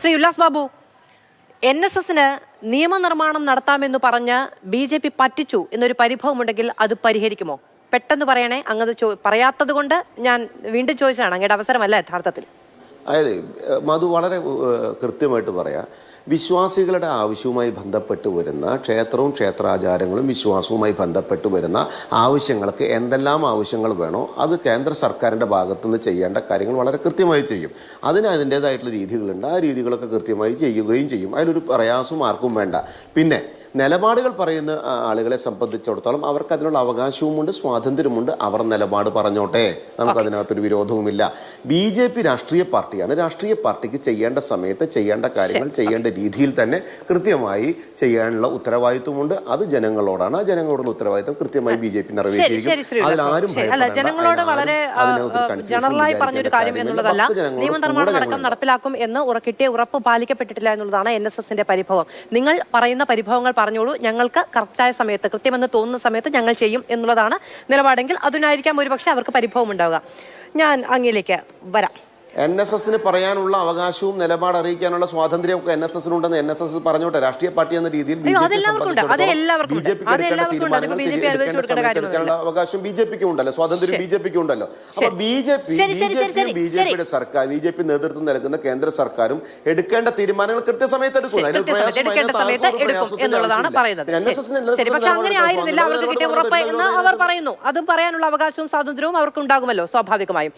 ശ്രീ ഉല്ലാസ് ബാബു, NSSന് നിയമനിർമ്മാണം നടത്താമെന്ന് പറഞ്ഞ് BJP പറ്റിച്ചു എന്നൊരു പരിഭവമുണ്ടെങ്കിൽ അത് പരിഹരിക്കുമോ? പെട്ടെന്ന് പറയണേ. അങ്ങത് പറയാത്തത് കൊണ്ട് ഞാൻ വീണ്ടും ചോദിച്ചതാണ്. അങ്ങയുടെ അവസരമല്ല യഥാർത്ഥത്തിൽ. അതായത് മധു വളരെ കൃത്യമായിട്ട് പറയാം. വിശ്വാസികളുടെ ആവശ്യവുമായി ബന്ധപ്പെട്ട് വരുന്ന ക്ഷേത്രവും ക്ഷേത്രാചാരങ്ങളും വിശ്വാസവുമായി ബന്ധപ്പെട്ട് വരുന്ന ആവശ്യങ്ങൾക്ക് എന്തെല്ലാം ആവശ്യങ്ങൾ വേണോ അത് കേന്ദ്ര സർക്കാരിൻ്റെ ഭാഗത്തുനിന്ന് ചെയ്യേണ്ട കാര്യങ്ങൾ വളരെ കൃത്യമായി ചെയ്യും. അതിന് അതിൻ്റേതായിട്ടുള്ള രീതികളുണ്ട്. ആ രീതികളൊക്കെ കൃത്യമായി ചെയ്യുകയും ചെയ്യും. അതിലൊരു പ്രയാസവും ആർക്കും വേണ്ട. പിന്നെ നിലപാടുകൾ പറയുന്ന ആളുകളെ സംബന്ധിച്ചിടത്തോളം അവർക്ക് അതിനുള്ള അവകാശവുമുണ്ട്, സ്വാതന്ത്ര്യമുണ്ട്. അവർ നിലപാട് പറഞ്ഞോട്ടെ, നമുക്കതിനകത്തൊരു വിരോധവുമില്ല. BJP രാഷ്ട്രീയ പാർട്ടിയാണ്. രാഷ്ട്രീയ പാർട്ടിക്ക് ചെയ്യേണ്ട സമയത്ത് ചെയ്യേണ്ട കാര്യങ്ങൾ ചെയ്യേണ്ട രീതിയിൽ തന്നെ കൃത്യമായി ചെയ്യാനുള്ള ഉത്തരവാദിത്വമുണ്ട്. അത് ജനങ്ങളോടാണ്. ആ ജനങ്ങളോടുള്ള ഉത്തരവാദിത്വം കൃത്യമായി BJP നിറവേറ്റിയിരിക്കും. അതിലാരും ജനങ്ങളോട് വളരെ ജനറലായി പറഞ്ഞൊരു കാര്യം എന്നുള്ളതല്ല, നിയമനിർമ്മാണം അടക്കം നടപ്പിലാക്കും എന്ന് കിട്ടിയ ഉറപ്പ് പാലിക്കപ്പെട്ടിട്ടില്ല എന്നുള്ളതാണ് NSSന്റെ പരിഭവം. നിങ്ങൾ പറയുന്ന പരിഭവങ്ങൾ പറഞ്ഞോളൂ. ഞങ്ങൾക്ക് കറക്റ്റായ സമയത്ത്, കൃത്യമെന്ന് തോന്നുന്ന സമയത്ത് ഞങ്ങൾ ചെയ്യും എന്നുള്ളതാണ് നിലപാടെങ്കിൽ അതിനായിരിക്കാം ഒരുപക്ഷെ അവർക്ക് പരിഭവം ഉണ്ടാവുക. ഞാൻ അങ്ങിലേക്ക് വരാം. NSSന് പറയാനുള്ള അവകാശവും നിലപാട് അറിയിക്കാനുള്ള സ്വാതന്ത്ര്യമൊക്കെ NSSനുണ്ടെന്ന് NSS പറഞ്ഞോട്ടെ. രാഷ്ട്രീയ പാർട്ടി എന്ന രീതിയിൽ എടുക്കാനുള്ള അവകാശം BJPക്ക് ഉണ്ടല്ലോ, സ്വാതന്ത്ര്യം BJPക്ക് ഉണ്ടല്ലോ. അപ്പൊ BJPയുടെ സർക്കാർ, BJP നേതൃത്വം നൽകുന്ന കേന്ദ്ര സർക്കാരും എടുക്കേണ്ട തീരുമാനങ്ങൾ കൃത്യസമയത്ത് എടുക്കും. അതും പറയാനുള്ള അവകാശവും സ്വാതന്ത്ര്യവും അവർക്ക് ഉണ്ടാകുമല്ലോ സ്വാഭാവികമായും.